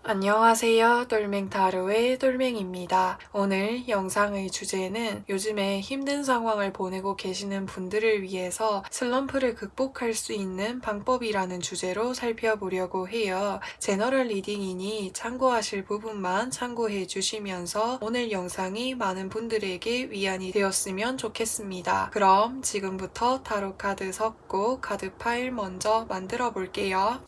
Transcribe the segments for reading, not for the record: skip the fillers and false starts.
안녕하세요. 똘맹타로의 똘맹입니다. 오늘 영상의 주제는 요즘에 힘든 상황을 보내고 계시는 분들을 위해서 슬럼프를 극복할 수 있는 방법이라는 주제로 살펴보려고 해요. 제너럴 리딩이니 참고하실 부분만 참고해 주시면서 오늘 영상이 많은 분들에게 위안이 되었으면 좋겠습니다. 그럼 지금부터 타로 카드 섞고 카드 파일 먼저 만들어 볼게요.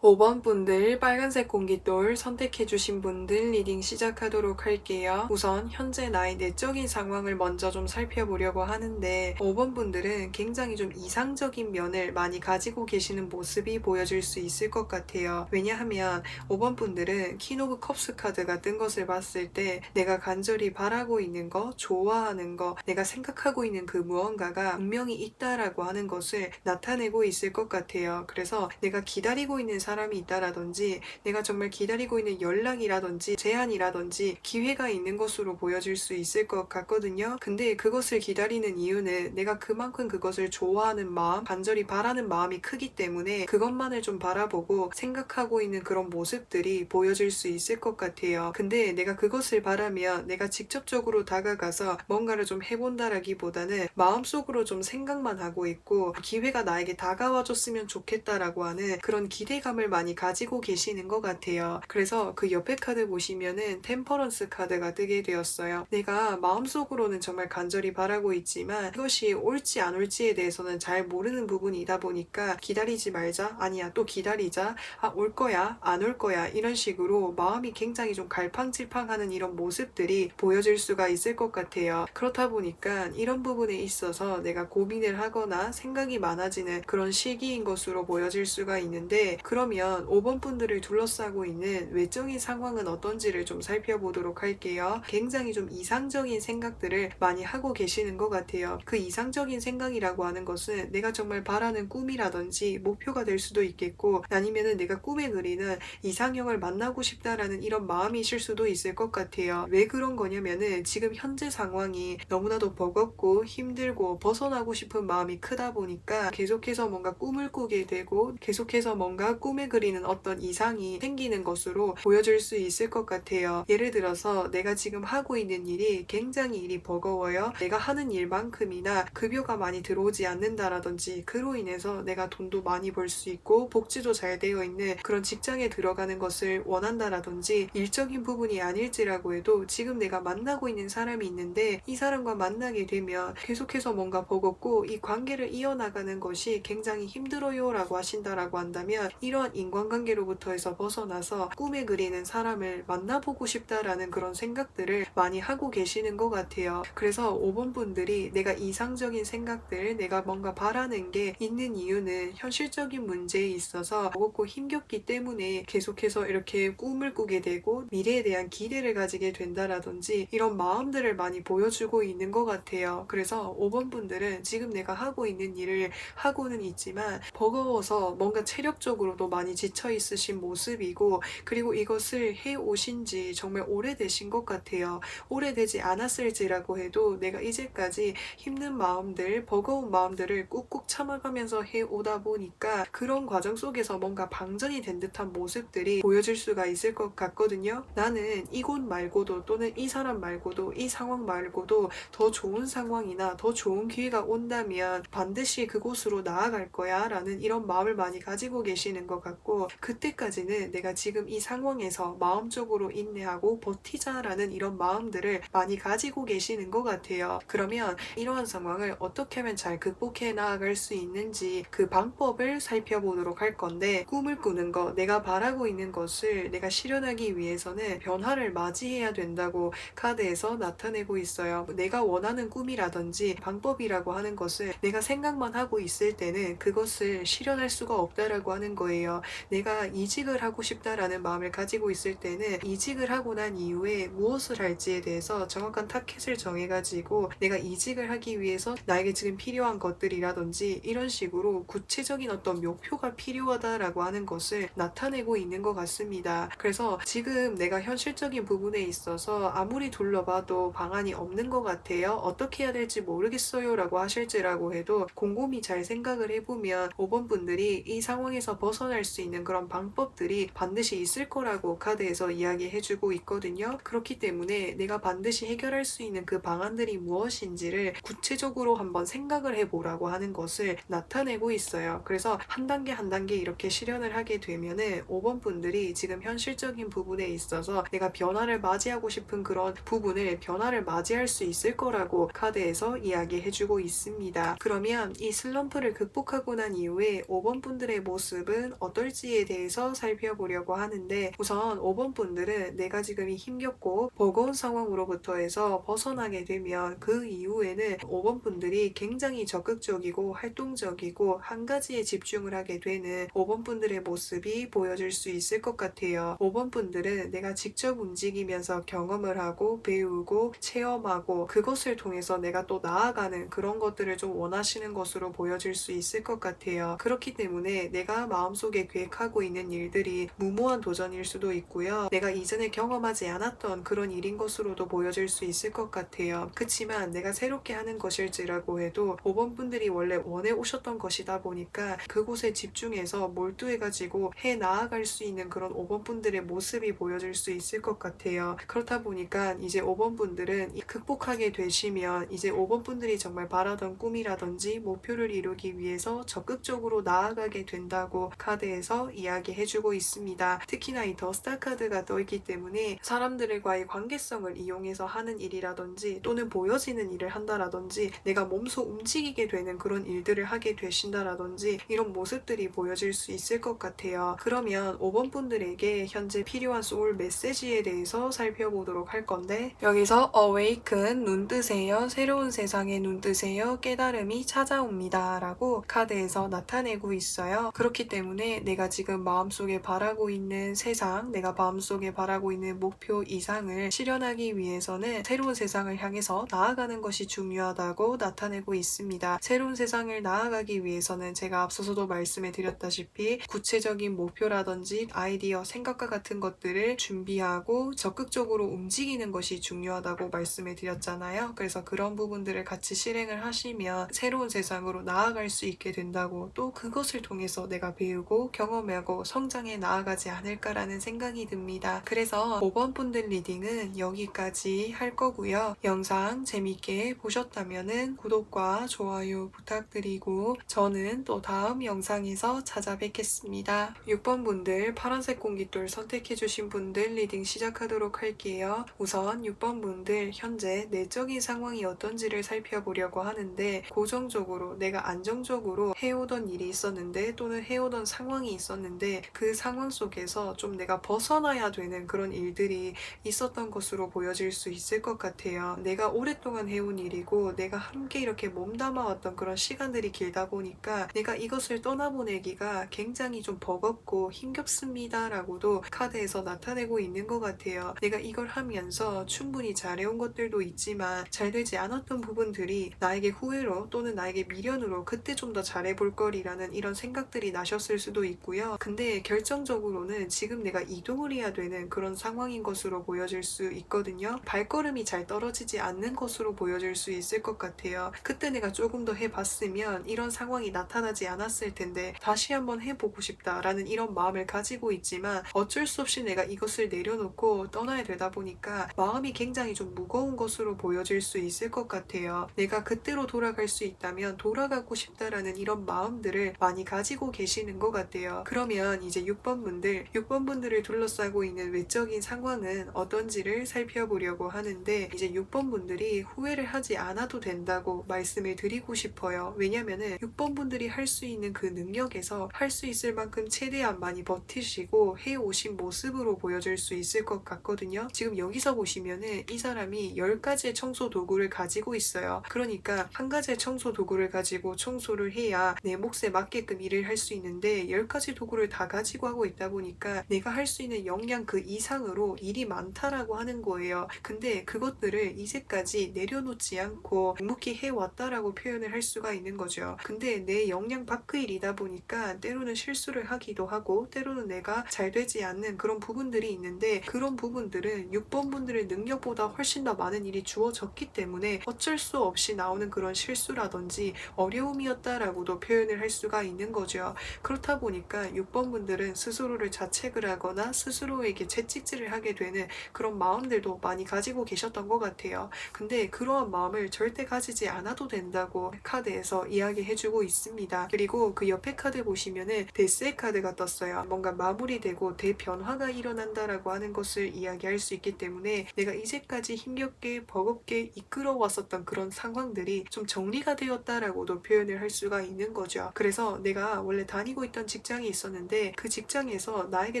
(5번) 분들 빨간색 공깃돌 선택해주신 분들 리딩 시작하도록 할게요. 우선 현재 나의 내적인 상황을 먼저 좀 살펴보려고 하는데 5번 분들은 굉장히 좀 이상적인 면을 많이 가지고 계시는 모습이 보여질 수 있을 것 같아요. 왜냐하면 5번 분들은 퀸 오브 컵스 카드가 뜬 것을 봤을 때 내가 간절히 바라고 있는 거, 좋아하는 거, 내가 생각하고 있는 그 무언가가 분명히 있다라고 하는 것을 나타내고 있을 것 같아요. 그래서 내가 기다리고 있는 사람이 있다라든지 내가 정말 기다리고 있는 연락이라든지 제안이라든지 기회가 있는 것으로 보여질 수 있을 것 같거든요. 근데 그것을 기다리는 이유는 내가 그만큼 그것을 좋아하는 마음, 간절히 바라는 마음이 크기 때문에 그것만을 좀 바라보고 생각하고 있는 그런 모습들이 보여질 수 있을 것 같아요. 근데 내가 그것을 바라면 내가 직접적으로 다가가서 뭔가를 좀 해본다라기보다는 마음속으로 좀 생각만 하고 있고 기회가 나에게 다가와줬으면 좋겠다라고 하는 그런 기대감을 많이 가지고 계시는 것 같아요. 그래서 그 옆에 카드 보시면은 템퍼런스 카드가 뜨게 되었어요. 내가 마음속으로는 정말 간절히 바라고 있지만 이것이 올지 안 올지에 대해서는 잘 모르는 부분이다 보니까 기다리지 말자, 아니야 또 기다리자, 올 거야 안 올 거야 이런 식으로 마음이 굉장히 좀 갈팡질팡하는 이런 모습들이 보여질 수가 있을 것 같아요. 그렇다 보니까 이런 부분에 있어서 내가 고민을 하거나 생각이 많아지는 그런 시기인 것으로 보여질 수가 있는데, 그러면 그러면 5번 분들을 둘러싸고 있는 외적인 상황은 어떤지를 좀 살펴보도록 할게요. 굉장히 좀 이상적인 생각들을 많이 하고 계시는 것 같아요. 그 이상적인 생각이라고 하는 것은 내가 정말 바라는 꿈이라든지 목표가 될 수도 있겠고, 아니면은 내가 꿈에 그리는 이상형을 만나고 싶다라는 이런 마음이실 수도 있을 것 같아요. 왜 그런 거냐면은 지금 현재 상황이 너무나도 버겁고 힘들고 벗어나고 싶은 마음이 크다 보니까 계속해서 뭔가 꿈을 꾸게 되고, 계속해서 뭔가 꿈에 그리는 어떤 이상이 생기는 것으로 보여질 수 있을 것 같아요. 예를 들어서 내가 지금 하고 있는 일이 굉장히 일이 버거워요. 내가 하는 일만큼이나 급여가 많이 들어오지 않는다라든지, 그로 인해서 내가 돈도 많이 벌 수 있고 복지도 잘 되어 있는 그런 직장에 들어가는 것을 원한다라든지, 일적인 부분이 아닐지라고 해도 지금 내가 만나고 있는 사람이 있는데 이 사람과 만나게 되면 계속해서 뭔가 버겁고 이 관계를 이어나가는 것이 굉장히 힘들어요 라고 하신다라고 한다면, 이러한 인간관계로부터 해서 벗어나서 꿈에 그리는 사람을 만나보고 싶다라는 그런 생각들을 많이 하고 계시는 것 같아요. 그래서 5번 분들이 내가 이상적인 생각들, 내가 뭔가 바라는 게 있는 이유는 현실적인 문제에 있어서 버겁고 힘겹기 때문에 계속해서 이렇게 꿈을 꾸게 되고 미래에 대한 기대를 가지게 된다라든지, 이런 마음들을 많이 보여주고 있는 것 같아요. 그래서 5번 분들은 지금 내가 하고 있는 일을 하고는 있지만 버거워서 뭔가 체력적으로도 많이 지쳐 있으신 모습이고, 그리고 이것을 해 오신 지 정말 오래되신 것 같아요. 오래되지 않았을지라고 해도 내가 이제까지 힘든 마음들, 버거운 마음들을 꾹꾹 참아가면서 해오다 보니까 그런 과정 속에서 뭔가 방전이 된 듯한 모습들이 보여질 수가 있을 것 같거든요. 나는 이곳 말고도, 또는 이 사람 말고도, 이 상황 말고도 더 좋은 상황이나 더 좋은 기회가 온다면 반드시 그곳으로 나아갈 거야 라는 이런 마음을 많이 가지고 계시는 것 같고, 그때까지는 내가 지금 이 상황에서 마음적으로 인내하고 버티자라는 이런 마음들을 많이 가지고 계시는 것 같아요. 그러면 이러한 상황을 어떻게 하면 잘 극복해 나아갈 수 있는지 그 방법을 살펴보도록 할 건데, 꿈을 꾸는 것, 내가 바라고 있는 것을 내가 실현하기 위해서는 변화를 맞이해야 된다고 카드에서 나타내고 있어요. 내가 원하는 꿈이라든지 방법이라고 하는 것을 내가 생각만 하고 있을 때는 그것을 실현할 수가 없다라고 하는 거예요. 내가 이직을 하고 싶다라는 마음을 가지고 있을 때는 이직을 하고 난 이후에 무엇을 할지에 대해서 정확한 타켓을 정해가지고 내가 이직을 하기 위해서 나에게 지금 필요한 것들이라든지 이런 식으로 구체적인 어떤 목표가 필요하다라고 하는 것을 나타내고 있는 것 같습니다. 그래서 지금 내가 현실적인 부분에 있어서 아무리 둘러봐도 방안이 없는 것 같아요. 어떻게 해야 될지 모르겠어요 라고 하실지라고 해도 곰곰이 잘 생각을 해보면 5번 분들이 이 상황에서 벗어날 수 있는 그런 방법들이 반드시 있을 거라고 카드에서 이야기해주고 있거든요. 그렇기 때문에 내가 반드시 해결할 수 있는 그 방안들이 무엇인지를 구체적으로 한번 생각을 해보라고 하는 것을 나타내고 있어요. 그래서 한 단계 한 단계 이렇게 실현을 하게 되면은 5번 분들이 지금 현실적인 부분에 있어서 내가 변화를 맞이하고 싶은 그런 부분을 변화를 맞이할 수 있을 거라고 카드에서 이야기해주고 있습니다. 그러면 이 슬럼프를 극복하고 난 이후에 5번 분들의 모습은 어떨지에 대해서 살펴보려고 하는데, 우선 5번 분들은 내가 지금 이 힘겹고 버거운 상황으로부터 해서 벗어나게 되면 그 이후에는 5번 분들이 굉장히 적극적이고 활동적이고 한 가지에 집중을 하게 되는 5번 분들의 모습이 보여질 수 있을 것 같아요. 5번 분들은 내가 직접 움직이면서 경험을 하고 배우고 체험하고 그것을 통해서 내가 또 나아가는 그런 것들을 좀 원하시는 것으로 보여질 수 있을 것 같아요. 그렇기 때문에 내가 마음속에 계획하고 있는 일들이 무모한 도전일 수도 있고요. 내가 이전에 경험하지 않았던 그런 일인 것으로도 보여질 수 있을 것 같아요. 그치만 내가 새롭게 하는 것일지라고 해도 5번 분들이 원래 원해 오셨던 것이다 보니까 그곳에 집중해서 몰두해가지고 해 나아갈 수 있는 그런 5번 분들의 모습이 보여질 수 있을 것 같아요. 그렇다 보니까 이제 5번 분들은 극복하게 되시면 이제 5번 분들이 정말 바라던 꿈이라든지 목표를 이루기 위해서 적극적으로 나아가게 된다고 카드에서 이야기해주고 있습니다. 특히나 이 더 스타 카드가 떠있기 때문에 사람들과의 관계성을 이용해서 하는 일이라든지 또는 보여지는 일을 한다라든지 내가 몸소 움직이게 되는 그런 일들을 하게 되신다라든지 이런 모습들이 보여질 수 있을 것 같아요. 그러면 5번 분들에게 현재 필요한 소울 메시지에 대해서 살펴보도록 할 건데, 여기서 awaken, 눈 뜨세요, 새로운 세상에 눈 뜨세요, 깨달음이 찾아옵니다 라고 카드에서 나타내고 있어요. 그렇기 때문에 때문에 내가 지금 마음속에 바라고 있는 세상, 내가 마음속에 바라고 있는 목표 이상을 실현하기 위해서는 새로운 세상을 향해서 나아가는 것이 중요하다고 나타내고 있습니다. 새로운 세상을 나아가기 위해서는 제가 앞서서도 말씀해 드렸다시피 구체적인 목표라든지 아이디어, 생각과 같은 것들을 준비하고 적극적으로 움직이는 것이 중요하다고 말씀해 드렸잖아요. 그래서 그런 부분들을 같이 실행을 하시면 새로운 세상으로 나아갈 수 있게 된다고, 또 그것을 통해서 내가 배우고 경험하고 성장해 나아가지 않을까라는 생각이 듭니다. 그래서 5번 분들 리딩은 여기까지 할 거고요. 영상 재밌게 보셨다면 구독과 좋아요 부탁드리고 저는 또 다음 영상에서 찾아뵙겠습니다. 6번 분들 파란색 공깃돌 선택해주신 분들 리딩 시작하도록 할게요. 우선 6번 분들 현재 내적인 상황이 어떤지를 살펴보려고 하는데, 고정적으로 내가 안정적으로 해오던 일이 있었는데 또는 해오던 상황이 있었는데 그 상황 속에서 좀 내가 벗어나야 되는 그런 일들이 있었던 것으로 보여질 수 있을 것 같아요. 내가 오랫동안 해온 일이고 내가 함께 이렇게 몸담아왔던 그런 시간들이 길다 보니까 내가 이것을 떠나보내기가 굉장히 좀 버겁고 힘겹습니다 라고도 카드에서 나타내고 있는 것 같아요. 내가 이걸 하면서 충분히 잘해온 것들도 있지만 잘 되지 않았던 부분들이 나에게 후회로 또는 나에게 미련으로 그때 좀 더 잘해볼 거리라는 이런 생각들이 나셨을 수도 있고요. 근데 결정적으로는 지금 내가 이동을 해야 되는 그런 상황인 것으로 보여질 수 있거든요. 발걸음이 잘 떨어지지 않는 것으로 보여질 수 있을 것 같아요. 그때 내가 조금 더 해봤으면 이런 상황이 나타나지 않았을 텐데 다시 한번 해보고 싶다라는 이런 마음을 가지고 있지만 어쩔 수 없이 내가 이것을 내려놓고 떠나야 되다 보니까 마음이 굉장히 좀 무거운 것으로 보여질 수 있을 것 같아요. 내가 그때로 돌아갈 수 있다면 돌아가고 싶다라는 이런 마음들을 많이 가지고 계시는 것 같아요. 그러면 이제 6번 분들을 둘러싸고 있는 외적인 상황은 어떤지를 살펴보려고 하는데, 이제 6번 분들이 후회를 하지 않아도 된다고 말씀을 드리고 싶어요. 왜냐면은 6번 분들이 할 수 있는 그 능력에서 할 수 있을 만큼 최대한 많이 버티시고 해오신 모습으로 보여질 수 있을 것 같거든요. 지금 여기서 보시면은 이 사람이 10가지의 청소 도구를 가지고 있어요. 그러니까 한 가지의 청소 도구를 가지고 청소를 해야 내 몫에 맞게끔 일을 할 수 있는데 10가지 도구를 다 가지고 하고 있다 보니까 내가 할 수 있는 역량 그 이상으로 일이 많다라고 하는 거예요. 근데 그것들을 이제까지 내려놓지 않고 묵묵히 해왔다라고 표현을 할 수가 있는 거죠. 근데 내 역량 밖의 일이다 보니까 때로는 실수를 하기도 하고 때로는 내가 잘 되지 않는 그런 부분들이 있는데, 그런 부분들은 6번 분들의 능력보다 훨씬 더 많은 일이 주어졌기 때문에 어쩔 수 없이 나오는 그런 실수라든지 어려움이었다라고도 표현을 할 수가 있는 거죠. 그렇다 보니까 6번 분들은 스스로를 자책을 하거나 스스로에게 채찍질을 하게 되는 그런 마음들도 많이 가지고 계셨던 것 같아요. 근데 그러한 마음을 절대 가지지 않아도 된다고 카드에서 이야기해주고 있습니다. 그리고 그 옆에 카드 보시면은 데스의 카드가 떴어요. 뭔가 마무리되고 대변화가 일어난다라고 하는 것을 이야기할 수 있기 때문에 내가 이제까지 힘겹게 버겁게 이끌어왔었던 그런 상황들이 좀 정리가 되었다라고도 표현을 할 수가 있는 거죠. 그래서 내가 원래 다니고 있던 직장이 있었는데 그 직장에서 나에게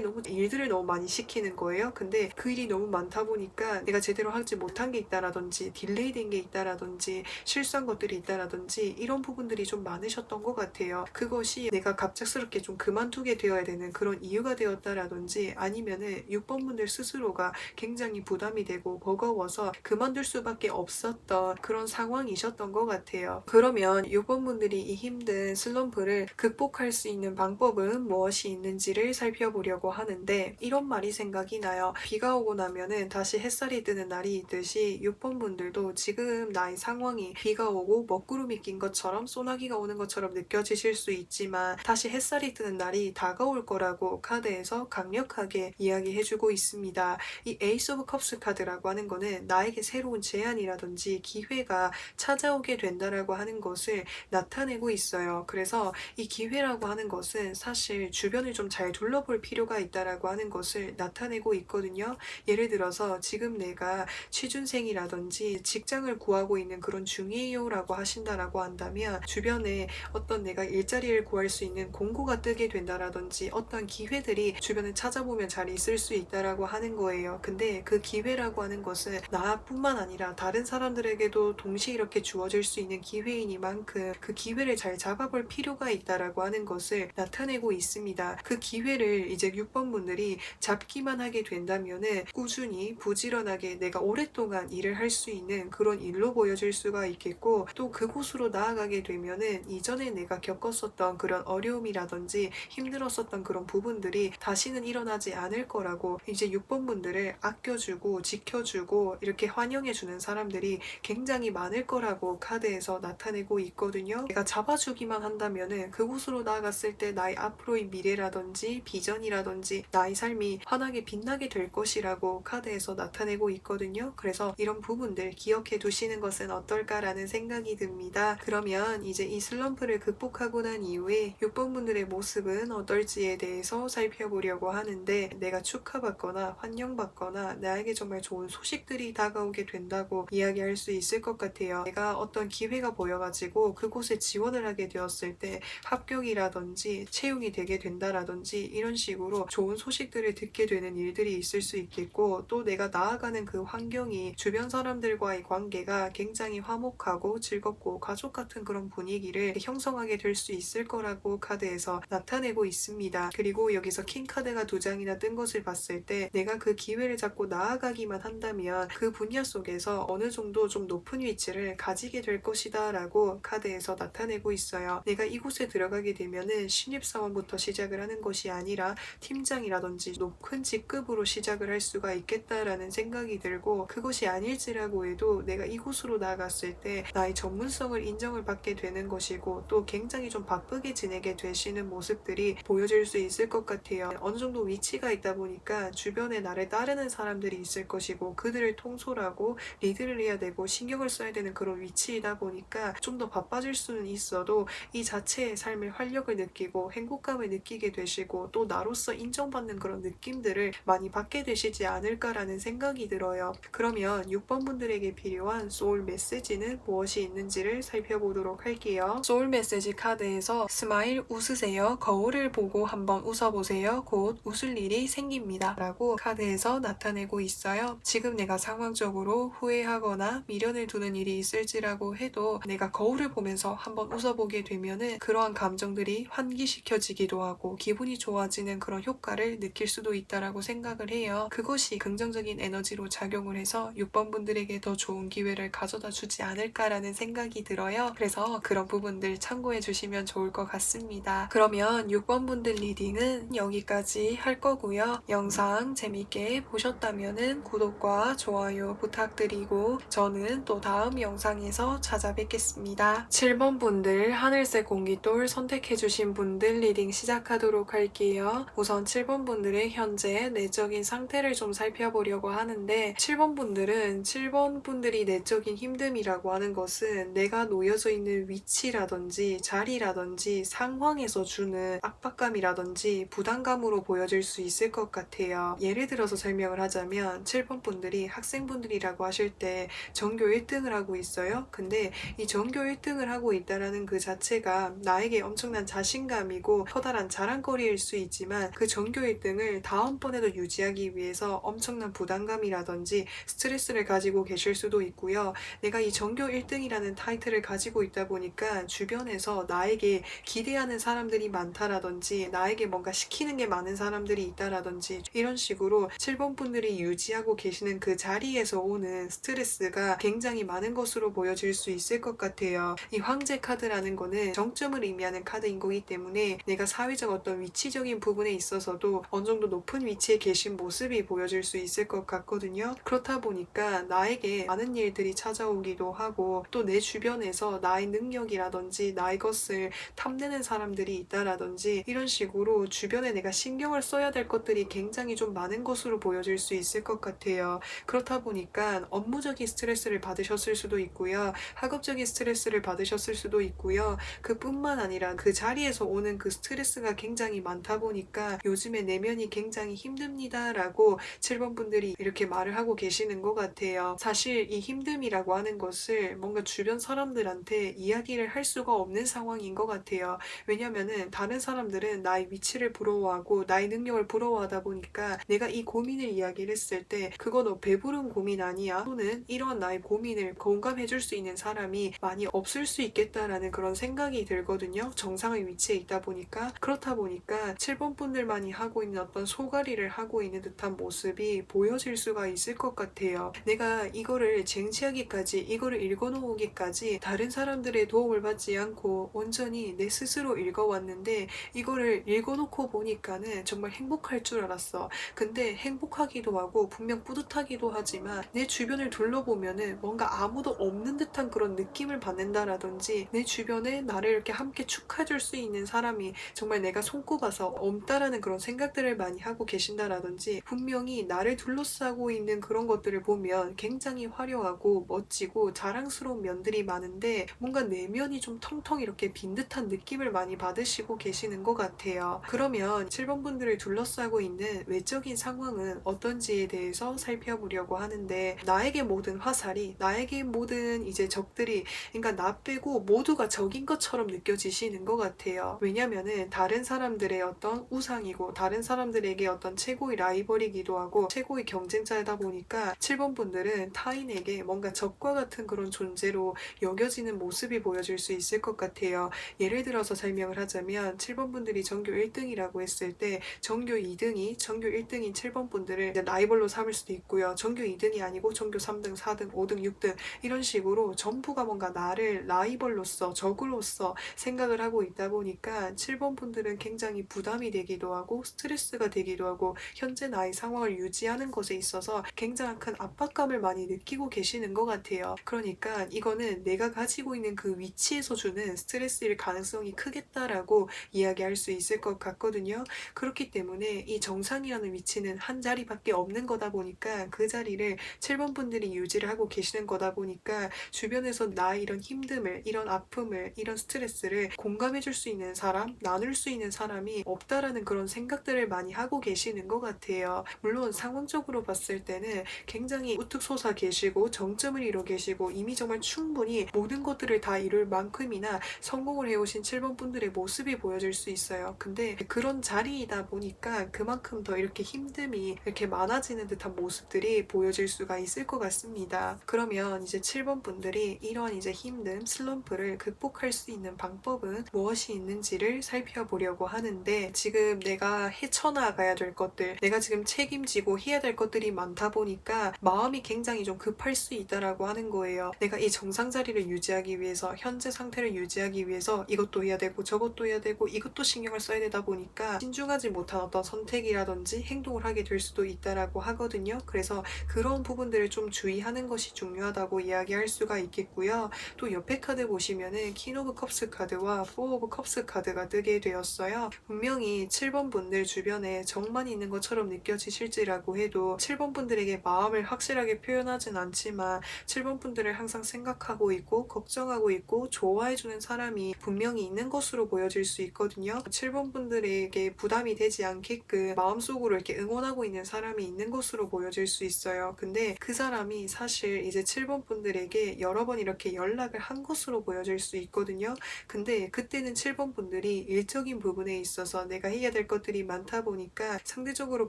너무 일들을 너무 많이 시키는 거예요. 근데 그 일이 너무 많다 보니까 내가 제대로 하지 못한 게 있다라든지 딜레이 된 게 있다라든지 실수한 것들이 있다라든지 이런 부분들이 좀 많으셨던 것 같아요. 그것이 내가 갑작스럽게 좀 그만두게 되어야 되는 그런 이유가 되었다라든지 아니면은 6번 분들 스스로가 굉장히 부담이 되고 버거워서 그만둘 수밖에 없었던 그런 상황이셨던 것 같아요. 그러면 6번 분들이 이 힘든 슬럼프를 극복할 수 있는 방법은 무엇이 있는지를 살펴보려고 하는데, 이런 말이 생각이 나요. 비가 오고 나면은 다시 햇살이 뜨는 날이 있듯이 6번 분들도 지금 나의 상황이 비가 오고 먹구름이 낀 것처럼 소나기가 오는 것처럼 느껴지실 수 있지만 다시 햇살이 뜨는 날이 다가올 거라고 카드에서 강력하게 이야기해주고 있습니다. 이 에이스 오브 컵스 카드라고 하는 거는 나에게 새로운 제안이라든지 기회가 찾아오게 된다라고 하는 것을 나타내고 있어요. 그래서 이 기회라고 하는 것은 사실 주변을 좀 잘 둘러볼 필요가 있다라고 하는 것을 나타내고 있거든요. 예를 들어서 지금 내가 취준생이라든지 직장을 구하고 있는 그런 중이에요 라고 하신다라고 한다면 주변에 어떤 내가 일자리를 구할 수 있는 공고가 뜨게 된다라든지 어떤 기회들이 주변에 찾아보면 잘 있을 수 있다라고 하는 거예요. 근데 그 기회라고 하는 것은 나뿐만 아니라 다른 사람들에게도 동시에 이렇게 주어질 수 있는 기회이니만큼 그 기회를 잘 잡아볼 필요가 있다라고 하는 것을 나타내 나타내고 있습니다. 그 기회를 이제 6번 분들이 잡기만 하게 된다면은 꾸준히 부지런하게 내가 오랫동안 일을 할 수 있는 그런 일로 보여질 수가 있겠고, 또 그곳으로 나아가게 되면은 이전에 내가 겪었었던 그런 어려움이라든지 힘들었었던 그런 부분들이 다시는 일어나지 않을 거라고, 이제 6번 분들을 아껴주고 지켜주고 이렇게 환영해주는 사람들이 굉장히 많을 거라고 카드에서 나타내고 있거든요. 내가 잡아주기만 한다면은 그곳으로 나아갔을 때 나의 앞으로의 미래라든지 비전이라든지 나의 삶이 환하게 빛나게 될 것이라고 카드에서 나타내고 있거든요. 그래서 이런 부분들 기억해 두시는 것은 어떨까라는 생각이 듭니다. 그러면 이제 이 슬럼프를 극복하고 난 이후에 6번 분들의 모습은 어떨지에 대해서 살펴보려고 하는데, 내가 축하받거나 환영받거나 나에게 정말 좋은 소식들이 다가오게 된다고 이야기할 수 있을 것 같아요. 내가 어떤 기회가 보여가지고 그곳에 지원을 하게 되었을 때 합격이라든지 채용이 되게 된다라든지 이런 식으로 좋은 소식들을 듣게 되는 일들이 있을 수 있겠고, 또 내가 나아가는 그 환경이 주변 사람들과의 관계가 굉장히 화목하고 즐겁고 가족 같은 그런 분위기를 형성하게 될 수 있을 거라고 카드에서 나타내고 있습니다. 그리고 여기서 킹 카드가 2장이나 뜬 것을 봤을 때 내가 그 기회를 잡고 나아가기만 한다면 그 분야 속에서 어느 정도 좀 높은 위치를 가지게 될 것이다 라고 카드에서 나타내고 있어요. 내가 이곳에 들어가게 되면은 신입사원부터 시작을 하는 것이 아니라 팀장이라든지 높은 직급으로 시작을 할 수가 있겠다라는 생각이 들고, 그것이 아닐지라고 해도 내가 이곳으로 나아갔을 때 나의 전문성을 인정을 받게 되는 것이고, 또 굉장히 좀 바쁘게 지내게 되시는 모습들이 보여질 수 있을 것 같아요. 어느 정도 위치가 있다 보니까 주변에 나를 따르는 사람들이 있을 것이고, 그들을 통솔하고 리드를 해야 되고 신경을 써야 되는 그런 위치이다 보니까 좀 더 바빠질 수는 있어도 이 자체의 삶의 활력을 느끼고 행복감을 느끼게 되시고, 또 나로서 인정받는 그런 느낌들을 많이 받게 되시지 않을까라는 생각이 들어요. 그러면 6번 분들에게 필요한 소울 메시지는 무엇이 있는지를 살펴보도록 할게요. 소울 메시지 카드에서 스마일 웃으세요. 거울을 보고 한번 웃어보세요. 곧 웃을 일이 생깁니다. 라고 카드에서 나타내고 있어요. 지금 내가 상황적으로 후회하거나 미련을 두는 일이 있을지라고 해도 내가 거울을 보면서 한번 웃어보게 되면은 그러한 감정들이 환기시켜지기도 하고 기분이 좋아지는 그런 효과를 느낄 수도 있다라고 생각을 해요. 그것이 긍정적인 에너지로 작용을 해서 6번 분들에게 더 좋은 기회를 가져다 주지 않을까라는 생각이 들어요. 그래서 그런 부분들 참고해 주시면 좋을 것 같습니다. 그러면 6번 분들 리딩은 여기까지 할 거고요. 영상 재밌게 보셨다면은 구독과 좋아요 부탁드리고 저는 또 다음 영상에서 찾아뵙겠습니다. 7번 분들 하늘색 공기돌 선택해주신 분들 리딩 시작하도록 할게요. 우선 7번 분들의 현재 내적인 상태를 좀 살펴보려고 하는데, 7번 분들은 7번 분들이 내적인 힘듦이라고 하는 것은 내가 놓여져 있는 위치라든지 자리라든지 상황에서 주는 압박감이라든지 부담감으로 보여질 수 있을 것 같아요. 예를 들어서 설명을 하자면 7번 분들이 학생분들이라고 하실 때 전교 1등을 하고 있어요. 근데 이 전교 1등을 하고 있다라는 그 자체가 나에게 엄청난 자신감이고 커다란 자랑거리일 수 있지만, 그 전교 1등을 다음번에도 유지하기 위해서 엄청난 부담감이라든지 스트레스를 가지고 계실 수도 있고요. 내가 이 전교 1등이라는 타이틀을 가지고 있다 보니까 주변에서 나에게 기대하는 사람들이 많다라든지 나에게 뭔가 시키는 게 많은 사람들이 있다라든지 이런 식으로 7번 분들이 유지하고 계시는 그 자리에서 오는 스트레스가 굉장히 많은 것으로 보여질 수 있을 것 같아요. 이 황제 카드라는 거는 정점을 의미하는 카드인 거기 때문에 내가 사회적 어떤 위치적인 부분에 있어서도 어느 정도 높은 위치에 계신 모습이 보여질 수 있을 것 같거든요. 그렇다 보니까 나에게 많은 일들이 찾아오기도 하고, 또 내 주변에서 나의 능력이라든지 나의 것을 탐내는 사람들이 있다라든지 이런 식으로 주변에 내가 신경을 써야 될 것들이 굉장히 좀 많은 것으로 보여질 수 있을 것 같아요. 그렇다 보니까 업무적인 스트레스를 받으셨을 수도 있고요. 학업적인 스트레스를 받으셨을 수도 있고요. 그뿐만 아니라 그 자리에서 오는 그 스트레스가 굉장히 많다 보니까 요즘에 내면이 굉장히 힘듭니다 라고 7번 분들이 이렇게 말을 하고 계시는 것 같아요. 사실 이 힘듦이라고 하는 것을 뭔가 주변 사람들한테 이야기를 할 수가 없는 상황인 것 같아요. 왜냐면은 다른 사람들은 나의 위치를 부러워하고 나의 능력을 부러워하다 보니까 내가 이 고민을 이야기를 했을 때 그거 너 배부른 고민 아니야? 또는 이런 나의 고민을 공감해 줄 수 있는 사람이 많이 없을 수 있겠다라는 그런 생각이 들거든요. 정상의 위치에 있다 보니까 보니까 그렇다 보니까 7번 분들만이 하고 있는 어떤 소가리를 하고 있는 듯한 모습이 보여질 수가 있을 것 같아요. 내가 이거를 쟁취하기까지 이거를 읽어놓기까지 다른 사람들의 도움을 받지 않고 온전히 내 스스로 읽어왔는데 이거를 읽어놓고 보니까는 정말 행복할 줄 알았어. 근데 행복하기도 하고 분명 뿌듯하기도 하지만 내 주변을 둘러보면은 뭔가 아무도 없는 듯한 그런 느낌을 받는다라든지 내 주변에 나를 이렇게 함께 축하해줄 수 있는 사람이 정말 내가 손꼽아서 없다라는 그런 생각들을 많이 하고 계신다라든지 분명히 나를 둘러싸고 있는 그런 것들을 보면 굉장히 화려하고 멋지고 자랑스러운 면들이 많은데 뭔가 내면이 좀 텅텅 이렇게 빈 듯한 느낌을 많이 받으시고 계시는 것 같아요. 그러면 7번 분들을 둘러싸고 있는 외적인 상황은 어떤지에 대해서 살펴보려고 하는데 나에게 모든 화살이 나에게 모든 이제 적들이 그러니까 나 빼고 모두가 적인 것처럼 느껴지시는 것 같아요. 왜냐면은 다른 사람들의 어떤 우상이고 다른 사람들에게 어떤 최고의 라이벌이기도 하고 최고의 경쟁자이다 보니까 7번 분들은 타인에게 뭔가 적과 같은 그런 존재로 여겨지는 모습이 보여질 수 있을 것 같아요. 예를 들어서 설명을 하자면 7번 분들이 전교 1등이라고 했을 때 전교 2등이 전교 1등인 7번 분들을 라이벌로 삼을 수도 있고요. 전교 2등이 아니고 전교 3등, 4등, 5등, 6등 이런 식으로 전부가 뭔가 나를 라이벌로서 적으로서 생각을 하고 있다 보니까 7번 분들은 굉장히 부담이 되기도 하고 스트레스가 되기도 하고 현재 나의 상황을 유지하는 것에 있어서 굉장히 큰 압박감을 많이 느끼고 계시는 것 같아요. 그러니까 이거는 내가 가지고 있는 그 위치에서 주는 스트레스일 가능성이 크겠다라고 이야기할 수 있을 것 같거든요. 그렇기 때문에 이 정상이라는 위치는 한 자리밖에 없는 거다 보니까 그 자리를 7번 분들이 유지를 하고 계시는 거다 보니까 주변에서 나의 이런 힘듦을, 이런 아픔을, 이런 스트레스를 공감해 줄 수 있는 사람, 나눌 수 있는 사람이 없다라는 그런 생각들을 많이 하고 계시는 것 같아요. 물론 상황적으로 봤을 때는 굉장히 우뚝 솟아 계시고 정점을 이뤄 계시고 이미 정말 충분히 모든 것들을 다 이룰 만큼이나 성공을 해오신 7번 분들의 모습이 보여질 수 있어요. 근데 그런 자리이다 보니까 그만큼 더 이렇게 힘듦이 이렇게 많아지는 듯한 모습들이 보여질 수가 있을 것 같습니다. 그러면 이제 7번 분들이 이런 이제 힘듦, 슬럼프를 극복할 수 있는 방법은 무엇이 있는지를 살펴보려고 하는데 지금 내가 헤쳐나가야 될 것들, 내가 지금 책임지고 해야 될 것들이 많다 보니까 마음이 굉장히 좀 급할 수 있다라고 하는 거예요. 내가 이 정상 자리를 유지하기 위해서 현재 상태를 유지하기 위해서 이것도 해야 되고 저것도 해야 되고 이것도 신경을 써야 되다 보니까 신중하지 못한 어떤 선택이라든지 행동을 하게 될 수도 있다라고 하거든요. 그래서 그런 부분들을 좀 주의하는 것이 중요하다고 이야기할 수가 있겠고요. 또 옆에 카드 보시면은 퀸 오브 컵스 카드와 포 오브 컵스 카드가 뜨게 되었어요. 분명히 7번 분들 주변에 정만 있는 것처럼 느껴지실지라고 해도 7번 분들에게 마음을 확실하게 표현하진 않지만 7번 분들을 항상 생각하고 있고 걱정하고 있고 좋아해주는 사람이 분명히 있는 것으로 보여질 수 있거든요. 7번 분들에게 부담이 되지 않게끔 마음속으로 이렇게 응원하고 있는 사람이 있는 것으로 보여질 수 있어요. 근데 그 사람이 사실 이제 7번 분들에게 여러 번 이렇게 연락을 한 것으로 보여질 수 있거든요. 근데 그때는 7번 분들이 일적인 부분에 있어서 내가 해야 될 것들이 많다 보니까 상대적으로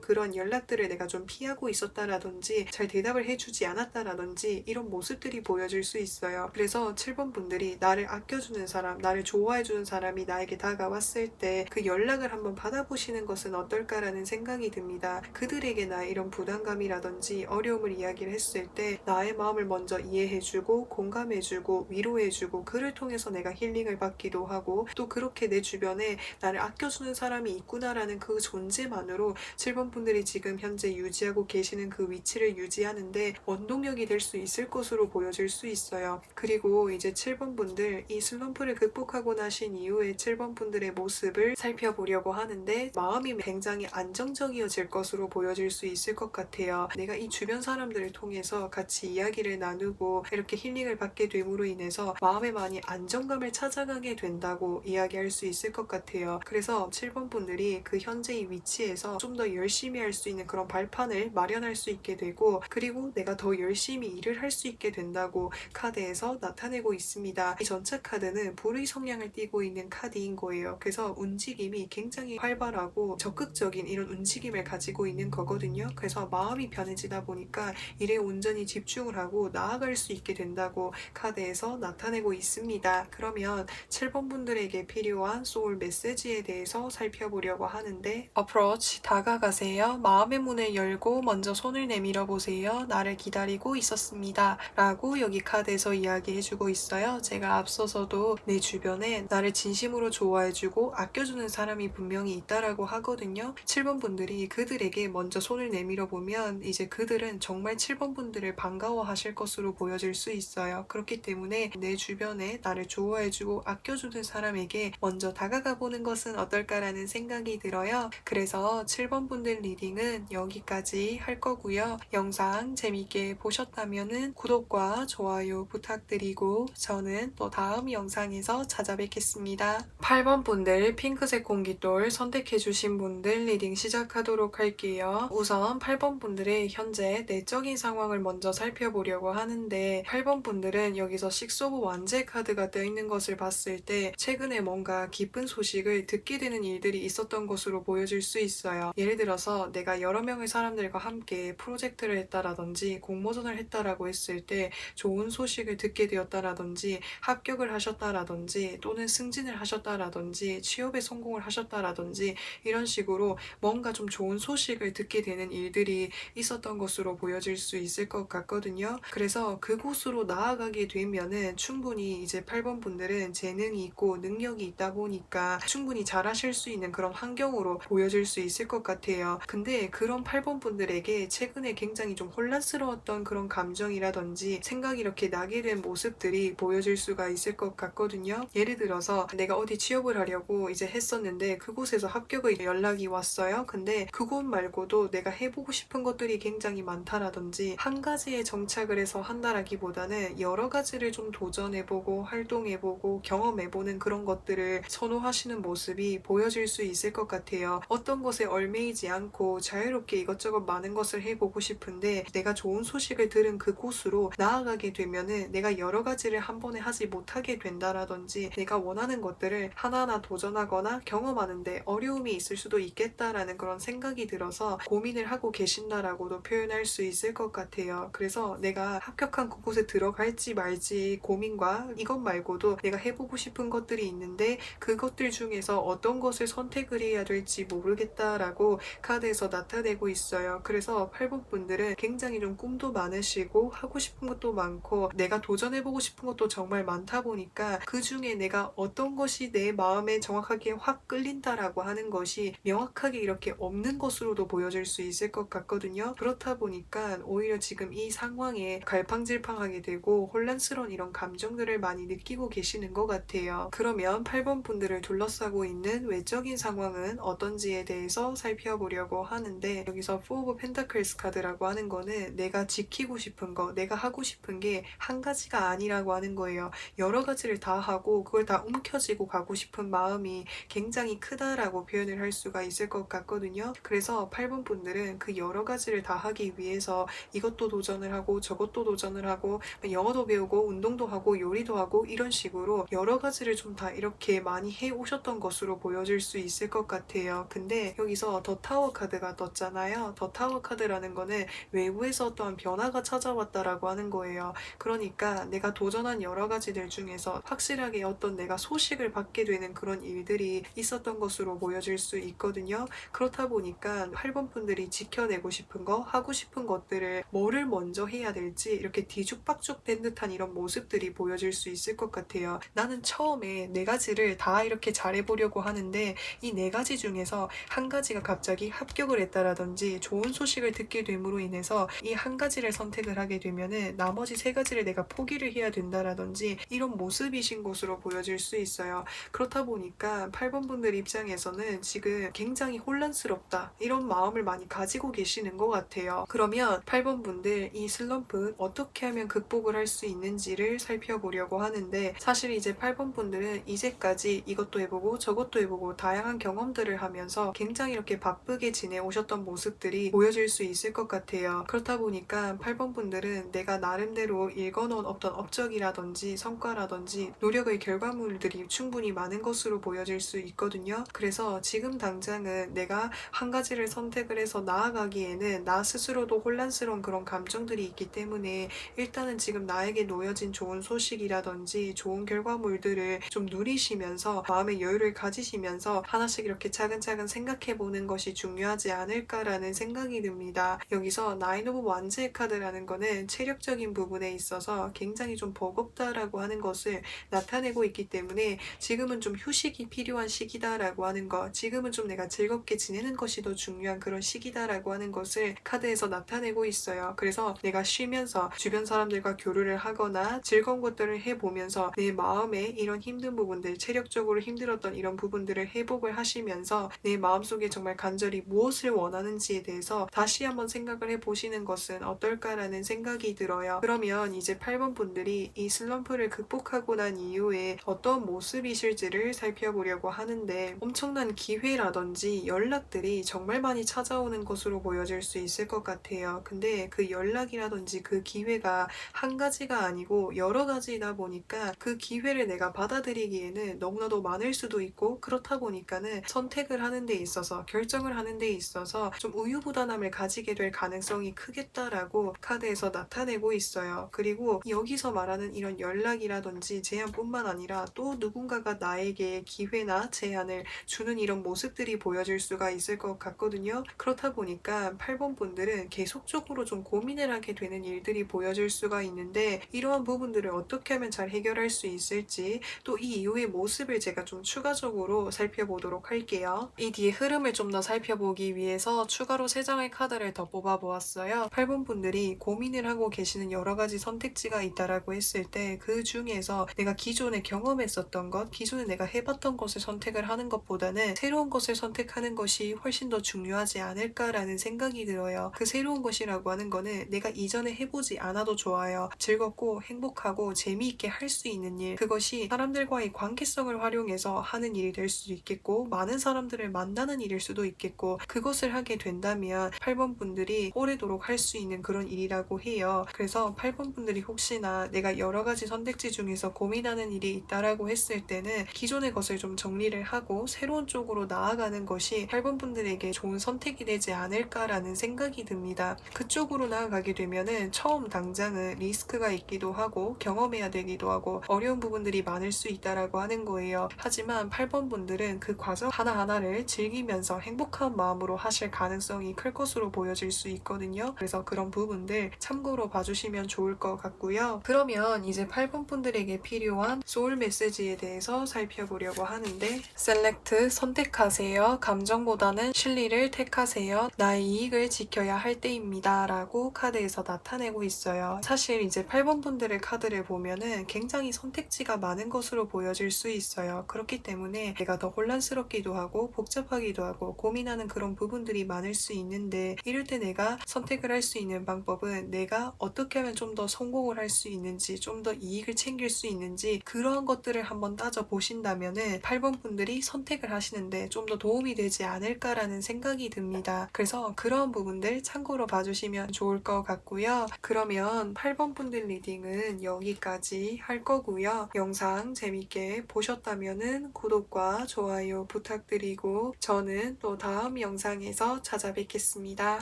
그런 연락들을 내가 좀 피하고 있었다라든지 잘 대답을 해주지 않았다라든지 이런 모습들이 보여질 수 있어요. 그래서 7번 분들이 나를 아껴주는 사람, 나를 좋아해주는 사람이 나에게 다가왔을 때 그 연락을 한번 받아보시는 것은 어떨까라는 생각이 듭니다. 그들에게나 이런 부담감이라든지 어려움을 이야기를 했을 때 나의 마음을 먼저 이해해주고 공감해주고 위로해주고 그를 통해서 내가 힐링을 받기도 하고 또 그렇게 내 주변에 나를 아껴주는 사람이 있구나라는 그 존재만으로 7번 분들이 지금 현재 유지하고 계시는 그 위치를 유지하는데 원동력이 될 수 있을 것으로 보여질 수 있어요. 그리고 이제 7번 분들 이 슬럼프를 극복하고 나신 이후에 7번 분들의 모습을 살펴보려고 하는데 마음이 굉장히 안정적이어질 것으로 보여질 수 있을 것 같아요. 내가 이 주변 사람들을 통해서 같이 이야기를 나누고 이렇게 힐링을 받게 됨으로 인해서 마음에 많이 안정감을 찾아가게 된다고 이야기할 수 있을 것 같아요. 그래서 7번 분들이 그 현재의 위치에서 좀 더 열심히 할 수 있는 그런 발판을 마련할 수 있게 되고 그리고 내가 더 열심히 일을 할 수 있게 된다고 카드에서 나타내고 있습니다. 이 전체 카드는 불의 성향을 띠고 있는 카드인 거예요. 그래서 움직임이 굉장히 활발하고 적극적인 이런 움직임을 가지고 있는 거거든요. 그래서 마음이 편해지다 보니까 일에 온전히 집중을 하고 나아갈 수 있게 된다고 카드에서 나타내고 있습니다. 그러면 7번 분들에게 필요한 소울 메시지에 대해서 살펴보려고 하는데 approach, 다가가세요. 마음의 문을 열고 먼저 손을 내밀어 보세요. 나를 기다리고 있었습니다. 라고 여기 카드에서 이야기해주고 있어요. 제가 앞서서도 내 주변에 나를 진심으로 좋아해주고 아껴주는 사람이 분명히 있다라고 하거든요. 7번 분들이 그들에게 먼저 손을 내밀어 보면 이제 그들은 정말 7번 분들을 반가워하실 것으로 보여질 수 있어요. 그렇기 때문에 내 주변에 나를 좋아해주고 아껴주는 사람에게 먼저 다가가 보는 것은 어떨까라는 생각이 들어요. 그래서 7번 분들 리딩은 여기까지 할 거고요. 영상 재밌게 보셨다면 구독과 좋아요 부탁드리고 저는 또 다음 영상에서 찾아뵙겠습니다. 8번 분들 핑크색 공깃돌 선택해주신 분들 리딩 시작하도록 할게요. 우선 8번 분들의 현재 내적인 상황을 먼저 살펴보려고 하는데 8번 분들은 여기서 식스 오브 완제 카드가 떠 있는 것을 봤을 때 최근에 뭔가 기쁜 소식을 듣게 되는 일들이 있었던 것으로 보여질 수 있어요. 예를 들어서 내가 여러 명의 사람들과 함께 프로젝트를 했다라든지 공모전을 했다라고 했을 때 좋은 소식을 듣게 되었다라든지 합격을 하셨다라든지 또는 승진을 하셨다라든지 취업에 성공을 하셨다라든지 이런 식으로 뭔가 좀 좋은 소식을 듣게 되는 일들이 있었던 것으로 보여질 수 있을 것 같거든요. 그래서 그곳으로 나아가게 되면은 충분히 이제 8번 분들은 재능이 있고 능력이 있다 보니까 충분히 잘하실 수 있는 그런 환경으로 보여질 수 있을 것 같아요. 근데 그런 8번 분들에게 최근에 굉장히 좀 혼란스러웠던 그런 감정이라든지 생각이 이렇게 나게 된 모습들이 보여질 수가 있을 것 같거든요. 예를 들어서 내가 어디 취업을 하려고 이제 했었는데 그곳에서 합격의 연락이 왔어요. 근데 그곳 말고도 내가 해보고 싶은 것들이 굉장히 많다라든지 한 가지에 정착을 해서 한다라기보다는 여러 가지를 좀 도전해보고 활동해보고 경험해보는 그런 것들을 선호하시는 모습이 보여질 수 있을 것 같아요. 어떤 것에 얽매이지 않고 자유롭게 이것저것 많은 것을 해보고 싶은데 내가 좋은 소식을 들은 그곳으로 나아가게 되면은 내가 여러 가지를 한 번에 하지 못하게 된다라든지 내가 원하는 것들을 하나하나 도전하거나 경험하는데 어려움이 있을 수도 있겠다라는 그런 생각이 들어서 고민을 하고 계신다라고도 표현할 수 있을 것 같아요. 그래서 내가 합격한 그곳에 들어갈지 말지 고민과 이것 말고도 내가 해보고 싶은 것들이 있는데 그것들 중에서 어떤 것을 선택을 해야 될지 모르겠다라고 카드에서 나타내고 있어요. 그래서 8번 분들은 굉장히 좀 꿈도 많으시고 하고 싶은 것도 많고 내가 도전해보고 싶은 것도 정말 많다 보니까 그 중에 내가 어떤 것이 내 마음에 정확하게 확 끌린다라고 하는 것이 명확하게 이렇게 없는 것으로도 보여질 수 있을 것 같거든요. 그렇다 보니까 오히려 지금 이 상황에 갈팡질팡하게 되고 혼란스러운 이런 감정들을 많이 느끼고 계시는 것 같아요. 그러면 8번 분들을 둘러싸고 있는 외적인 상황은 어떤지에 대해서 살펴보려고 하는데 여기서 Four of Pentacles 카드라고 하는 거는 내가 지키고 싶은 거, 내가 하고 싶은 게 한 가지가 아니라고 하는 거예요. 여러 가지를 다 하고 그걸 다 움켜쥐고 가고 싶은 마음이 굉장히 크다라고 표현을 할 수가 있을 것 같거든요. 그래서 8번 분들은 그 여러 가지를 다 하기 위해서 이것도 도전을 하고 저것도 도전을 하고 영어도 배우고 운동도 하고 요리도 하고 이런 식으로 여러 가지를 좀 다 이렇게 많이 해 오셨던 것으로 보여질 수 있을 것 같아요. 근데 여기서 더 타워 카드가 떴잖아요. 더 타워 카드라는 거는 외부에서 어떠한 변화가 찾아왔다라고 하는 거예요. 그러니까 내가 도전한 여러 가지들 중에서 확실하게 어떤 내가 소식을 받게 되는 그런 일들이 있었던 것으로 보여질 수 있거든요. 그렇다 보니까 8번 분들이 지켜내고 싶은 거, 하고 싶은 것들을 뭐를 먼저 해야 될지 이렇게 뒤죽박죽 된 듯한 이런 모습들이 보여질 수 있을 것 같아요. 나는 처음에 네 가지를 다 이렇게 잘해보려고 하는데 이 네 가지 중에서 한 가지가 갑자기 합격을 했다라든지 좋은 소식을 듣게 됨으로 인해서 이 한 가지를 선택을 하게 되면은 나머지 세 가지를 내가 포기를 해야 된다라든지 이런 모습이신 것으로 보여질 수 있어요. 그렇다 보니까 8번 분들 입장에서는 지금 굉장히 혼란스럽다 이런 마음을 많이 가지고 계시는 것 같아요. 그러면 8번 분들 이 슬럼프 어떻게 하면 극복을 할 수 있는지를 살펴보려고 하는데 사실 이제 8번 분들은 이제까지 이것도 해보고 저것도 해보고 다양한 경험들을 하면서 굉장히 이렇게 바쁘게 지내오셨던 모습들이 보여질 수 있을 것 같아요. 그렇다 보니까 8번 분들은 내가 나름대로 읽어놓은 어떤 업적이라든지 성과라든지 노력의 결과물들이 충분히 많은 것으로 보여질 수 있거든요. 그래서 지금 당장은 내가 한 가지를 선택을 해서 나아가기에는 나 스스로도 혼란스러운 그런 감정들이 있기 때문에 일단은 지금 나에게 놓여진 좋은 소식이라든지 좋은 결과물들을 좀 누리시면서 마음의 여유를 가지시면서 하나씩 이렇게 차근차근 생각해보는 것이 중요하지 않을까라는 생각이 듭니다. 여기서 나인 오브 완즈의 카드라는 거는 체력적인 부분에 있어서 굉장히 좀 버겁다라고 하는 것을 나타내고 있기 때문에 지금은 좀 휴식이 필요한 시기다라고 하는 것, 지금은 좀 내가 즐겁게 지내는 것이 더 중요한 그런 시기다라고 하는 것을 카드에서 나타내고 있어요. 그래서 내가 쉬면서 주변 사람들과 교류를 하거나 즐거운 것들을 해보면서 내 마음에 이런 힘든 부분들, 체력적으로 힘들었던 이런 부분들을 회복을 하시면서 내 마음속에 정말 간절히 무엇을 원하는지에 대해서 다시 한번 생각을 해보시는 것은 어떨까라는 생각이 들어요. 그러면 이제 8번 분들이 이 슬럼프를 극복하고 난 이후에 어떤 모습이실지를 살펴보려고 하는데 엄청난 기회라든지 연락들이 정말 많이 찾아오는 것으로 보여질 수 있을 것 같아요. 근데 그 연락이라든지 그 기회가 한 가지가 아니고 여러 가지다 보니까 그 기회를 내가 받아들이기에는 너무나도 많을 수도 있고 그렇다 보니까는 선택을 하는 데 있어서 결정을 하는 데 있어서 좀 우유부단함을 가지게 될 가능성이 크겠다라고 카드에서 나타내고 있어요. 그리고 여기서 말하는 이런 연락이라든지 제안뿐만 아니라 또 누군가가 나에게 기회나 제안을 주는 이런 모습들이 보여질 수가 있을 것 같거든요. 그렇다 보니까 8번 분들은 계속적으로 좀 고민을 하게 되는 일들이 보여질 수가 있는데 이러한 부분들을 어떻게 하면 잘 해결할 수 있을지 또 이 이후의 모습을 제가 좀 추가적으로 살펴보도록 할게요. 이 뒤에 흐름을 좀 더 살펴보기 위해서 추가로 3장의 카드를 더 뽑아보았어요. 8번 분들이 고민을 하고 계시는 여러 가지 선택지가 있다라고 했을 때 그 중에서 내가 기존에 경험했었던 것, 기존에 내가 해봤던 것을 선택을 하는 것보다는 새로운 것을 선택하는 것이 훨씬 더 중요하지 않을까라는 생각이 들어요. 그 새로운 것이라고 하는 거는 내가 이전에 해보지 않아도 좋아요. 즐겁고 행복하고 재미있게 할 수 있는 일, 그것이 사람들과의 관계성을 활용해서 하는 일이 될 수도 있겠고 많은 사람들을 만나는 일일 수도 있겠고 그것을 하게 된다면 8번 분들이 오래도록 할 수 있는 그런 일이라고 해요. 그래서 8번 분들이 혹시나 내가 여러 가지 선택지 중에서 고민하는 일이 있다라고 했을 때는 기존의 것을 좀 정리를 하고 새로운 쪽으로 나아가는 것이 8번 분들에게 좋은 선택이 되지 않을까라는 생각이 듭니다. 그쪽으로 나아가게 되면은 처음 당장은 리스크가 있기도 하고 경험해야 되기도 하고 어려운 부분들이 많을 수 있다라고 하는 거예요. 하지만 8번 분들은 그 과정 하나하나를 즐기면서 행복한 마음으로 하실 가능성이 클 것으로 보여질 수 있거든요. 그래서 그런 부분들 참고로 봐주시면 좋을 것 같고요. 그러면 이제 8번 분들에게 필요한 소울 메시지에 대해서 살펴보려고 하는데 셀렉트 선택하세요. 감정보다는 실리를 택하세요. 나의 이익을 지켜야 할 때입니다. 라고 카드에서 나타내고 있어요. 사실 이제 8번 분들의 카드를 보면은 굉장히 선택지가 많은 것으로 보여질 수 있어요. 그렇기 때문에 내가 더 혼란스럽기도 하고 복잡하기도 하고 고민하는 그런 부분들이 많을 수 있는데 이럴 때 내가 선택을 할 수 있는 방법은 내가 어떻게 하면 좀 더 성공을 할 수 있는지 좀 더 이익을 챙길 수 있는지 그러한 것들을 한번 따져보신다면은 8번 분들이 선택을 하시는데 좀 더 도움이 되지 않을까라는 생각이 듭니다. 그래서 그런 부분들 참고로 봐주시면 좋을 것 같고요. 그러면 8번 분들 리딩은 여기까지 할 거고요. 영상 재밌게 보셨다면은 구독과 좋아요 부탁드리고 저는 또 다음 영상에서 찾아뵙겠습니다.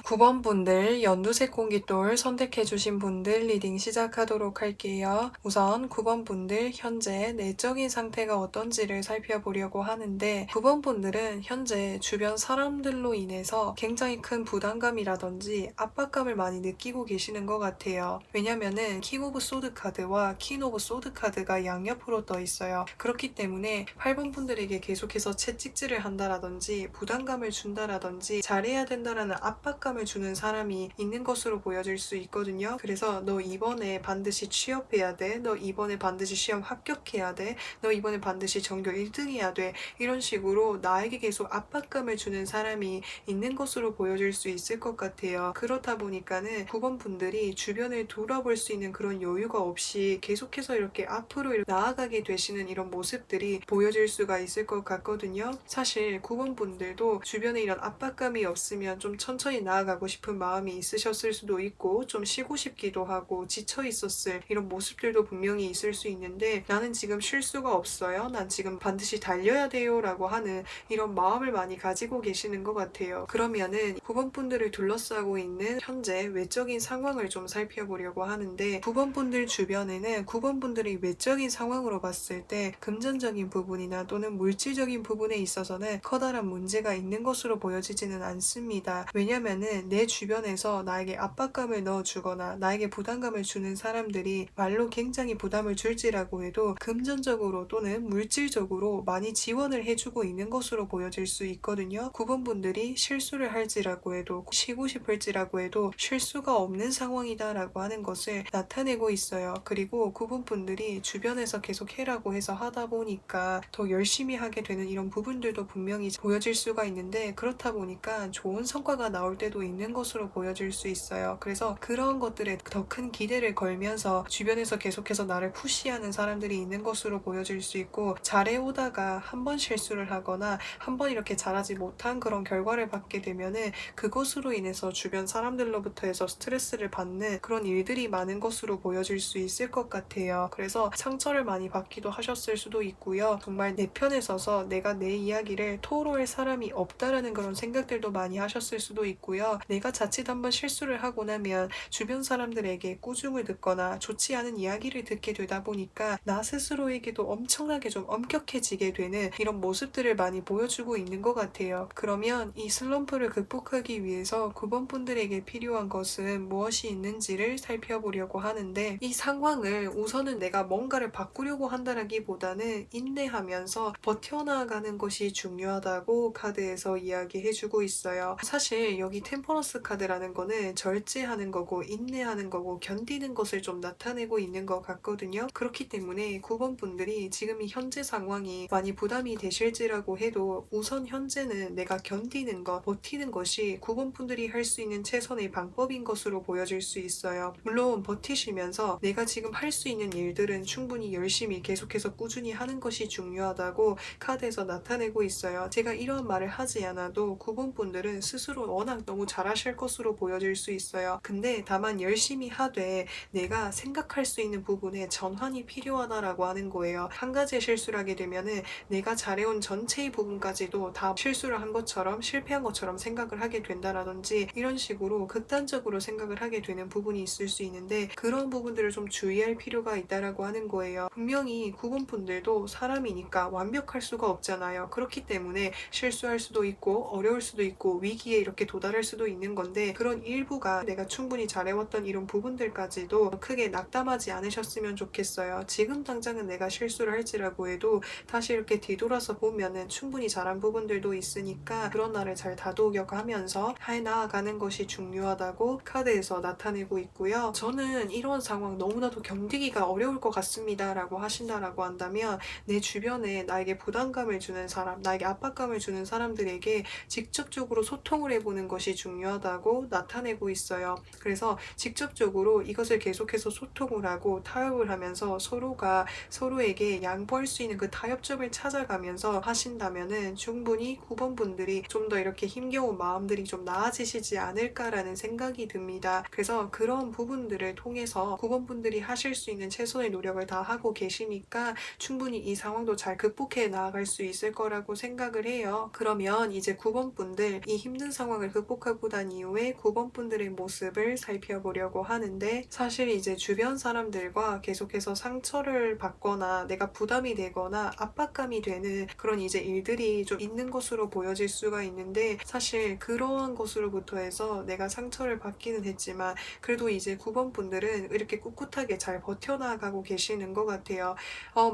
9번 분들 연두색 공깃돌 선택해주신 분들 리딩 시작하도록 할게요. 우선 9번 분들 현재 내적인 상태가 어떤지를 살펴보려고 하는데 9번 분들은 현재 주변 사람들로 인해서 굉장히 큰 부담감이라든지 압박감을 많이 느끼고 계시는 것 같아요. 왜냐면은 킹 오브 소드 카드와 퀸 오브 소드 카드가 양옆으로 떠 있어요. 그렇기 때문에 8번 분들에게 계속해서 채찍질을 한다라든지 부담감을 준다라든지 잘해야 된다라는 압박감을 주는 사람이 있는 것으로 보여질 수 있거든요. 그래서 너 이번에 반드시 취업해야 돼. 너 이번에 반드시 시험 합격해야 돼. 너 이번에 반드시 전교 1등 해야 돼. 이런 식으로 나에게 계속 압박감을 주는 사람이 있는 것으로 보여질 수 있을 것 같아요. 그렇다 보니까는 9번 분들이 주변을 돌아볼 수 있는 그런 여유가 없이 계속해서 이렇게 앞으로 나아가게 되시는 이런 모습들이 보여질 수가 있을 것 같거든요. 사실 9번 분들도 주변에 이런 압박감이 없으면 좀 천천히 나아가고 싶은 마음이 있으셨을 수도 있고 좀 쉬고 싶기도 하고 지쳐 있었을 이런 모습들도 분명히 있을 수 있는데 나는 지금 쉴 수가 없어요. 난 지금 반드시 달려야 돼요 라고 하는 이런 마음을 많이 가지고 계시는 보여지는 것 같아요. 그러면은 9번 분들을 둘러싸고 있는 현재 외적인 상황을 좀 살펴보려고 하는데 9번 분들 주변에는 9번 분들이 외적인 상황으로 봤을 때 금전적인 부분이나 또는 물질적인 부분에 있어서는 커다란 문제가 있는 것으로 보여지지는 않습니다. 왜냐면은 내 주변에서 나에게 압박감을 넣어주거나 나에게 부담감을 주는 사람들이 말로 굉장히 부담을 줄지라고 해도 금전적으로 또는 물질적으로 많이 지원을 해주고 있는 것으로 보여질 수 있거든요. 9번 분들이 실수를 할지라고 해도 쉬고 싶을지라고 해도 쉴 수가 없는 상황이다라고 하는 것을 나타내고 있어요. 그리고 9번 분들이 주변에서 계속 해라고 해서 하다 보니까 더 열심히 하게 되는 이런 부분들도 분명히 보여질 수가 있는데 그렇다 보니까 좋은 성과가 나올 때도 있는 것으로 보여질 수 있어요. 그래서 그런 것들에 더 큰 기대를 걸면서 주변에서 계속해서 나를 푸시하는 사람들이 있는 것으로 보여질 수 있고 잘해오다가 한 번 실수를 하거나 한 번 이렇게 잘하지 못한 그런 결과를 받게 되면은 그것으로 인해서 주변 사람들로부터 해서 스트레스를 받는 그런 일들이 많은 것으로 보여질 수 있을 것 같아요. 그래서 상처를 많이 받기도 하셨을 수도 있고요. 정말 내 편에 서서 내가 내 이야기를 토로할 사람이 없다라는 그런 생각들도 많이 하셨을 수도 있고요. 내가 자칫 한번 실수를 하고 나면 주변 사람들에게 꾸중을 듣거나 좋지 않은 이야기를 듣게 되다 보니까 나 스스로에게도 엄청나게 좀 엄격해지게 되는 이런 모습들을 많이 보여주고 있는 것 같아요. 그러면 이 슬럼프를 극복하기 위해서 9번 분들에게 필요한 것은 무엇이 있는지를 살펴보려고 하는데 이 상황을 우선은 내가 뭔가를 바꾸려고 한다라기보다는 인내하면서 버텨나가는 것이 중요하다고 카드에서 이야기해주고 있어요. 사실 여기 템퍼런스 카드라는 거는 절제하는 거고 인내하는 거고 견디는 것을 좀 나타내고 있는 것 같거든요. 그렇기 때문에 9번 분들이 지금 이 현재 상황이 많이 부담이 되실지라고 해도 우선 현재는 내가 견디는 것, 버티는 것이 9번 분들이 할 수 있는 최선의 방법인 것으로 보여질 수 있어요. 물론 버티시면서 내가 지금 할 수 있는 일들은 충분히 열심히 계속해서 꾸준히 하는 것이 중요하다고 카드에서 나타내고 있어요. 제가 이런 말을 하지 않아도 9번 분들은 스스로 워낙 너무 잘하실 것으로 보여질 수 있어요. 근데 다만 열심히 하되 내가 생각할 수 있는 부분에 전환이 필요하다라고 하는 거예요. 한 가지의 실수를 하게 되면은 내가 잘해온 전체의 부분까지도 다 실수를 한 것처럼 실패한 것처럼 생각을 하게 된다라든지 이런 식으로 극단적으로 생각을 하게 되는 부분이 있을 수 있는데 그런 부분들을 좀 주의할 필요가 있다라고 하는 거예요. 분명히 9번 분들도 사람이니까 완벽할 수가 없잖아요. 그렇기 때문에 실수할 수도 있고 어려울 수도 있고 위기에 이렇게 도달할 수도 있는 건데 그런 일부가 내가 충분히 잘해왔던 이런 부분들까지도 크게 낙담하지 않으셨으면 좋겠어요. 지금 당장은 내가 실수를 할지라고 해도 다시 이렇게 뒤돌아서 보면은 충분히 잘한 부분들도 있으니까 그런 날을 잘 다독여가면서 해 나아가는 것이 중요하다고 카드에서 나타내고 있고요. 저는 이런 상황 너무나도 견디기가 어려울 것 같습니다 라고 하신다라고 한다면 내 주변에 나에게 부담감을 주는 사람, 나에게 압박감을 주는 사람들에게 직접적으로 소통을 해보는 것이 중요하다고 나타내고 있어요. 그래서 직접적으로 이것을 계속해서 소통을 하고 타협을 하면서 서로가 서로에게 양보할 수 있는 그 타협점을 찾아가면서 하신다면은 충분히 9번 분들이 좀 더 이렇게 힘겨운 마음들이 좀 나아지시지 않을까라는 생각이 듭니다. 그래서 그런 부분들을 통해서 9번 분들이 하실 수 있는 최선의 노력을 다 하고 계시니까 충분히 이 상황도 잘 극복해 나아갈 수 있을 거라고 생각을 해요. 그러면 이제 9번 분들 이 힘든 상황을 극복하고 난 이후에 9번 분들의 모습을 살펴보려고 하는데 사실 이제 주변 사람들과 계속해서 상처를 받거나 내가 부담이 되거나 압박감이 되는 그런 이제 일들이 좀 있는 것으로 보여질 수가 있는데 사실 그러한 것으로부터 해서 내가 상처를 받기는 했지만 그래도 이제 9번 분들은 이렇게 꿋꿋하게 잘 버텨나가고 계시는 것 같아요.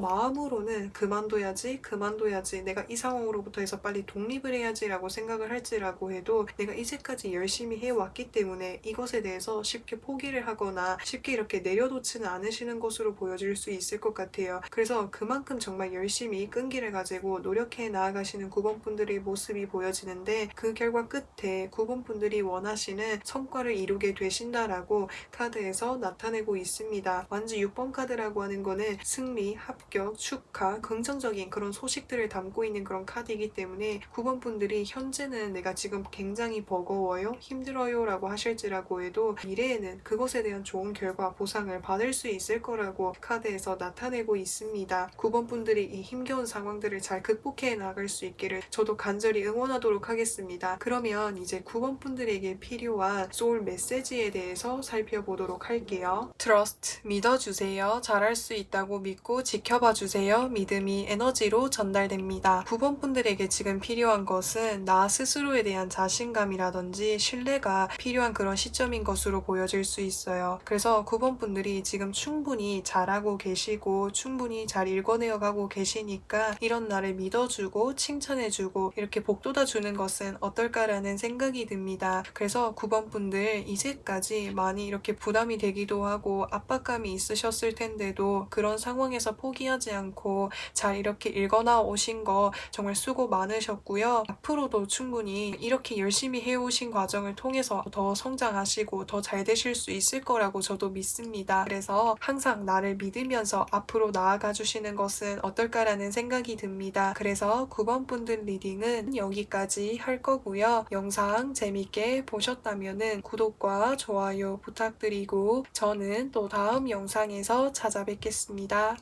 마음으로는 그만둬야지 내가 이 상황으로부터 해서 빨리 독립을 해야지라고 생각을 할지라고 해도 내가 이제까지 열심히 해왔기 때문에 이것에 대해서 쉽게 포기를 하거나 쉽게 이렇게 내려놓지는 않으시는 것으로 보여질 수 있을 것 같아요. 그래서 그만큼 정말 열심히 끈기를 가지고 노력해 나아가시는 9번 분들의 모습이 보여지는데 그 결과 끝에 9번 분들이 원하시는 성과를 이루게 되신다라고 카드에서 나타내고 있습니다. 완지 6번 카드라고 하는 거는 승리, 합격, 축하, 긍정적인 그런 소식들을 담고 있는 그런 카드이기 때문에 9번 분들이 현재는 내가 지금 굉장히 버거워요, 힘들어요 라고 하실지라고 해도 미래에는 그것에 대한 좋은 결과, 보상을 받을 수 있을 거라고 카드에서 나타내고 있습니다. 9번 분들이 이 힘겨운 상황들을 잘 극복해 나갈 수 있기를 저도 간절히 응원하고 응원하도록 하겠습니다. 그러면 이제 9번 분들에게 필요한 소울 메시지에 대해서 살펴보도록 할게요. Trust, 믿어주세요. 잘할 수 있다고 믿고 지켜봐 주세요. 믿음이 에너지로 전달됩니다. 9번 분들에게 지금 필요한 것은 나 스스로에 대한 자신감이라든지 신뢰가 필요한 그런 시점인 것으로 보여질 수 있어요. 그래서 9번 분들이 지금 충분히 잘하고 계시고 충분히 잘 읽어내어 가고 계시니까 이런 나를 믿어주고 칭찬해주고 이렇게 복돋아주는 것은 어떨까라는 생각이 듭니다. 그래서 9번 분들 이제까지 많이 이렇게 부담이 되기도 하고 압박감이 있으셨을 텐데도 그런 상황에서 포기하지 않고 잘 이렇게 읽어나 오신 거 정말 수고 많으셨고요. 앞으로도 충분히 이렇게 열심히 해오신 과정을 통해서 더 성장하시고 더 잘 되실 수 있을 거라고 저도 믿습니다. 그래서 항상 나를 믿으면서 앞으로 나아가 주시는 것은 어떨까라는 생각이 듭니다. 그래서 9번 분들 리딩은 여기까지 할 거고요. 영상 재밌게 보셨다면 구독과 좋아요 부탁드리고 저는 또 다음 영상에서 찾아뵙겠습니다.